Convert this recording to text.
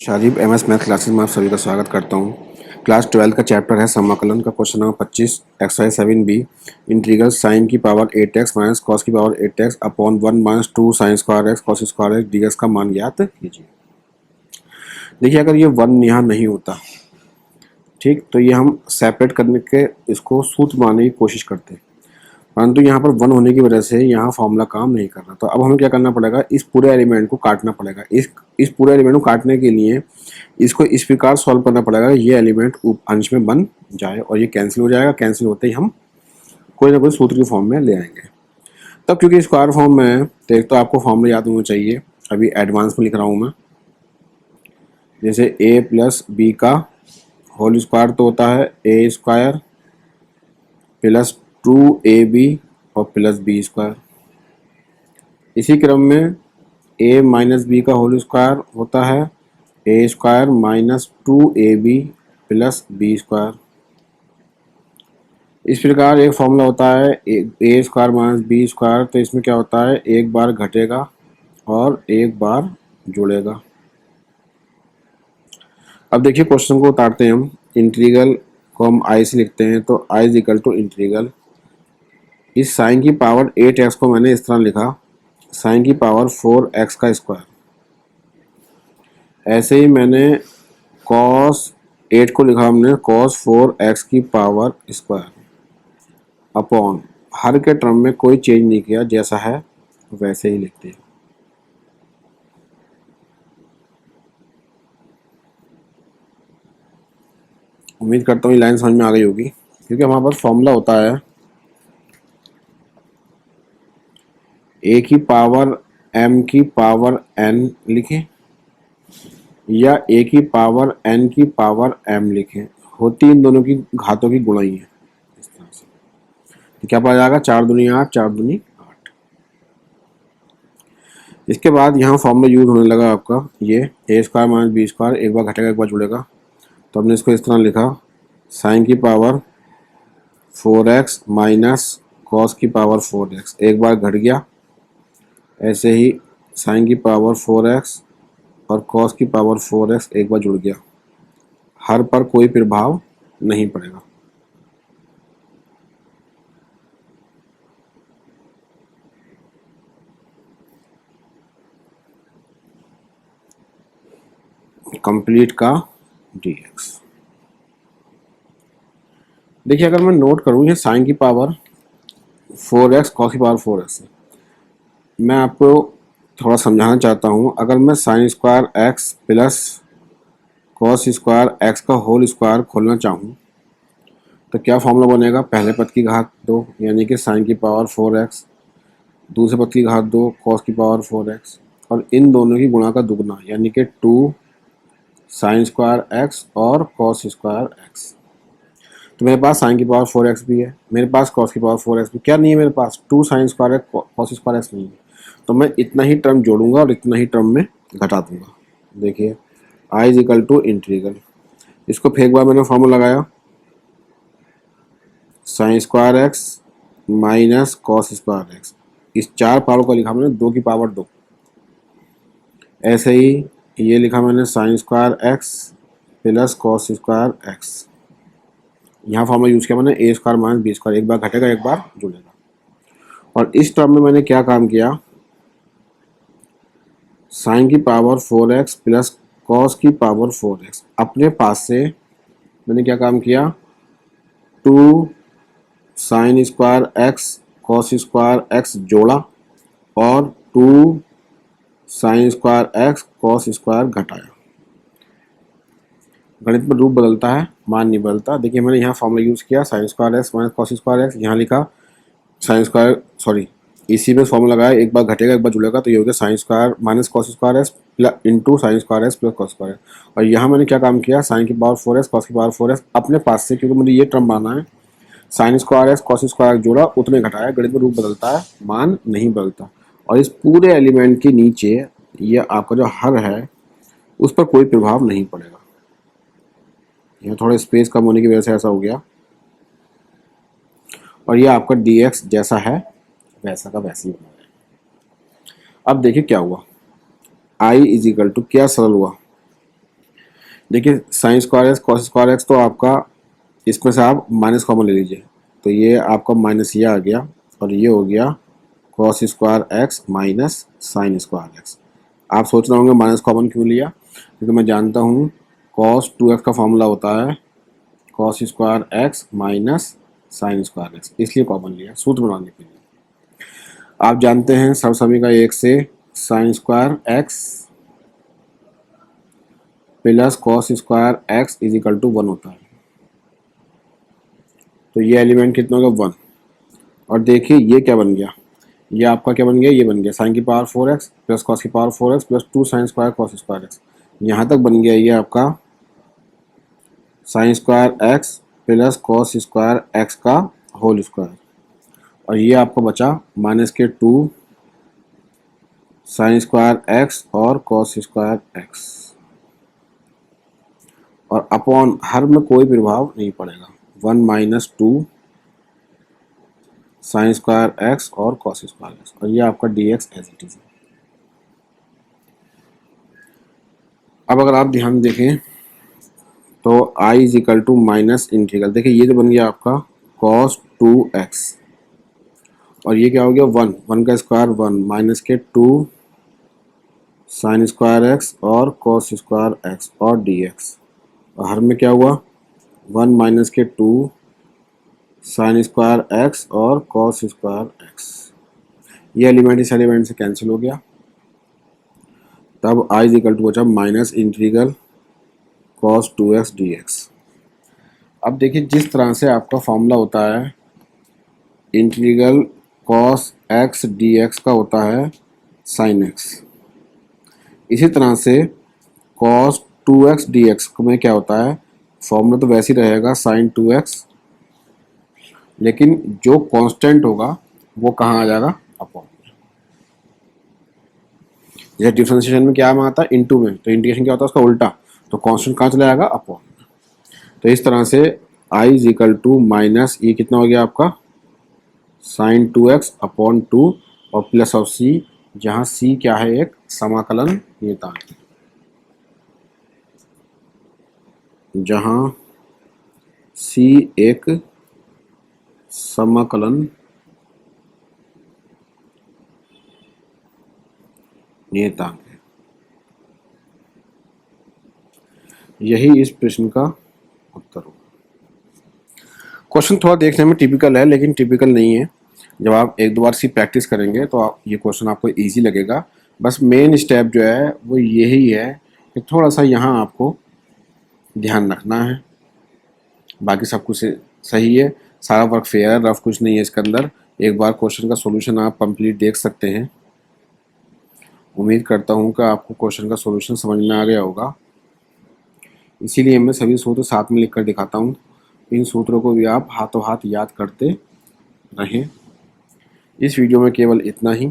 शारीब MS math classes में आप सभी का स्वागत करता हूँ। क्लास 12 का चैप्टर है समाकलन का question number 25 exercise 7b integral sine की पावर 8x माइनस कॉस की power 8x upon 1 minus 2 sine square x cos square x dx का मान ज्ञात कीजिए। देखिए अगर ये 1 यहाँ नहीं होता, ठीक, तो ये हम सेपरेट करने के इसको सूत्र बनाने की कोशिश करते हैं, परंतु यहाँ पर 1 होने की वजह से यहाँ फॉर्मूला काम नहीं कर रहा। तो अब हमें क्या करना पड़ेगा, इस पूरे एलिमेंट को काटना पड़ेगा। इस पूरे एलिमेंट को काटने के लिए इसको इस प्रकार सॉल्व करना पड़ेगा, ये एलिमेंट अंश में बन जाए और ये कैंसिल हो जाएगा। कैंसिल होते ही हम कोई ना कोई सूत्र की फॉर्म में ले आएंगे। तब क्योंकि स्क्वायर फॉर्म में है तो एक तो आपको फॉर्मूला याद होना चाहिए, अभी एडवांस में लिख रहा हूँ मैं। जैसे a प्लस बी का होल स्क्वायर तो होता है ए स्क्वायर प्लस 2ab और प्लस बी स्क्वायर। इसी क्रम में a माइनस बी का होल स्क्वायर होता है A square minus 2ab plus B square. इस प्रकार एक फॉर्मूला होता है A square minus B square, तो इसमें क्या होता है, एक बार घटेगा और एक बार जुड़ेगा। अब देखिए क्वेश्चन को उतारते हैं हम। इंटीग्रल को हम आई से लिखते हैं, तो I is equal to integral इस साइन की पावर 8x को मैंने इस तरह लिखा, साइन की पावर 4x का स्क्वायर। ऐसे ही मैंने cos 8 को लिखा हमने cos 4x की पावर स्क्वायर अपॉन हर के टर्म में कोई चेंज नहीं किया, जैसा है वैसे ही लिखते हैं। उम्मीद करता हूँ ये लाइन समझ में आ गई होगी, क्योंकि हमारे पास फॉर्मूला होता है a की पावर m की पावर n लिखें या a की पावर n की पावर m लिखें, होती इन दोनों की घातों की गुणा ही है। इस तरह से तो क्या पता जाएगा, 4 दूनी 8 4 दूनी 8। इसके बाद यहाँ फॉर्मूला यूज होने लगा आपका ये ए स्क्वायर माइनस बी स्क्वायर, एक बार घटेगा एक बार जुड़ेगा। तो हमने इसको इस तरह लिखा, साइन की पावर 4x माइनस कॉस की पावर 4x, एक बार घट गया। ऐसे ही साइन की पावर 4x और कॉस की पावर 4x एक बार जुड़ गया, हर पर कोई प्रभाव नहीं पड़ेगा। कंप्लीट का dx। देखिए अगर मैं नोट करूँ, ये साइन की पावर 4x कॉस की पावर 4x है। मैं आपको थोड़ा समझाना चाहता हूँ, अगर मैं sine square x plus cos square x का होल स्क्वायर खोलना चाहूँ तो क्या फॉर्मूला बनेगा, पहले पद की घात 2 यानी कि साइन की पावर 4x, दूसरे पद की घात 2 कॉस की पावर 4x, और इन दोनों की गुणा का दुगना यानी कि 2 साइन स्क्वायर x और कॉस स्क्वायर x। तो मेरे पास साइन की पावर 4x भी है, मेरे पास कॉस की पावर 4x भी, क्या नहीं है मेरे पास, 2 sine square x cos square x नहीं है। तो मैं इतना ही टर्म जोड़ूंगा और इतना ही टर्म में घटा दूंगा। देखिए I is equal to integral, इसको फिर एक बार मैंने फॉर्मूला लगाया, sign square x minus cos square x, इस 4 पावर को लिखा मैंने 2 की पावर 2। ऐसे ही ये लिखा मैंने sign square x plus cos square x, यहाँ फॉर्मूला यूज किया मैंने ए स्क्वायर माइनस बी स्क्वायर, एक बार घटेगा एक बार जुड़ेगा। और इस टर्म में मैंने क्या काम किया, साइन की पावर 4x प्लस कॉस की पावर 4x, अपने पास से मैंने क्या काम किया, 2 sine square x cos square x जोड़ा और 2 sine square x cos square घटाया। गणित में रूप बदलता है, मान नहीं बदलता। देखिए मैंने यहाँ फॉर्मूला यूज़ किया, sign square x minus cos square x, यहाँ लिखा साइन स्क्वायर, सॉरी इसी में फॉर्मूला लगाया, एक बार घटेगा एक बार जुड़ेगा, तो ये हो गया sine square minus cos square x plus into sine square x plus cos square. और यहाँ मैंने क्या काम किया, साइन की पावर 4x कॉस की पावर 4x अपने पास से, क्योंकि मुझे ये टर्म बनाना है, sign square x cos square x जोड़ा उतने घटाया। गणित में रूप बदलता है, मान नहीं बदलता। और इस पूरे एलिमेंट के नीचे ये आपका जो हर है उस पर कोई प्रभाव नहीं पड़ेगा। यहाँ थोड़ा स्पेस कम होने की वजह से ऐसा हो गया, और ये आपका dx जैसा है वैसा का वैसे ही बना है। अब देखिए क्या हुआ, i इज इक्वल टू, क्या सरल हुआ, देखिए sign square x cos square x, तो आपका इसमें से आप माइनस कॉमन ले लीजिए, तो ये आपका माइनस ये आ गया और ये हो गया cos square x minus sign square x. आप सोच रहे होंगे माइनस कॉमन क्यों लिया, क्योंकि मैं जानता हूँ कॉस 2x का फॉर्मूला होता है cos square x minus sign square x, इसलिए कॉमन लिया सूत्र बनाने के लिए। आप जानते हैं सर्वसमी का एक से sine square x plus cos square x is equal to 1 होता है, तो ये एलिमेंट कितना होगा 1। और देखिए ये क्या बन गया, ये आपका क्या बन गया, ये बन गया साइन की पावर 4x प्लस कॉस की power 4x plus 2 sine square cos square x. यहाँ तक बन गया ये आपका sign square x plus cos square x का होल स्क्वायर, और ये आपको बचा माइनस के 2 साइन स्क्वायर एक्स और कॉस स्क्वायर एक्स, और अपॉन हर में कोई प्रभाव नहीं पड़ेगा, 1 माइनस 2 साइन स्क्वायर एक्स और कॉस स्क्वायर एक्स, और ये आपका D x as it is. अब अगर आप ध्यान देखें तो i is equal to minus integral, देखिए ये तो बन गया आपका cos 2x और ये क्या हो गया 1, 1 का स्क्वायर 1 माइनस के 2 साइन स्क्वायर एक्स और cos स्क्वायर एक्स और dx, और हर में क्या हुआ 1 माइनस के 2 साइन स्क्वायर एक्स और cos स्क्वायर एक्स। ये एलिमेंट इस एलिमेंट से कैंसिल हो गया, तब i इज इक्वल टू बचा minus integral cos 2x dx। अब देखिए जिस तरह से आपका फॉर्मूला होता है इंटीग्रल cos x dx का होता है sin x, इसी तरह से cos 2x dx में क्या होता है, फॉर्मूला तो वैसे ही रहेगा sin 2x, लेकिन जो कांस्टेंट होगा वो कहाँ आ जाएगा अपॉन। जैसे डिफरेंशिएशन में क्या में आता है इनटू में, तो इंटीग्रेशन क्या होता है उसका उल्टा, तो कांस्टेंट कहाँ चला जाएगा अपॉन। तो इस तरह से i is equal to minus ये कितना हो गया आपका साइन 2x अपॉन 2 और प्लस ऑफ c, जहाँ c क्या है एक समाकलन नियतांक, जहाँ c एक समाकलन नियतांक है। यही इस प्रश्न का उत्तर होगा। क्वेश्चन थोड़ा देखने में टिपिकल है लेकिन टिपिकल नहीं है, जब आप एक दो बार सी प्रैक्टिस करेंगे तो आप ये क्वेश्चन आपको इजी लगेगा। बस मेन स्टेप जो है वो यही है कि थोड़ा सा यहाँ आपको ध्यान रखना है, बाकी सब कुछ सही है, सारा वर्क फेयर है, रफ कुछ नहीं है इसके अंदर। एक बार क्वेश्चन का सॉल्यूशन आप कंप्लीट देख सकते हैं। उम्मीद करता हूँ कि आपको क्वेश्चन का सॉल्यूशन समझ में आ गया होगा, इसीलिए मैं सभी सूत्र साथ में लिख कर दिखाता हूँ। इन सूत्रों को भी आप हाथों हाथ याद करते रहें। इस वीडियो में केवल इतना ही।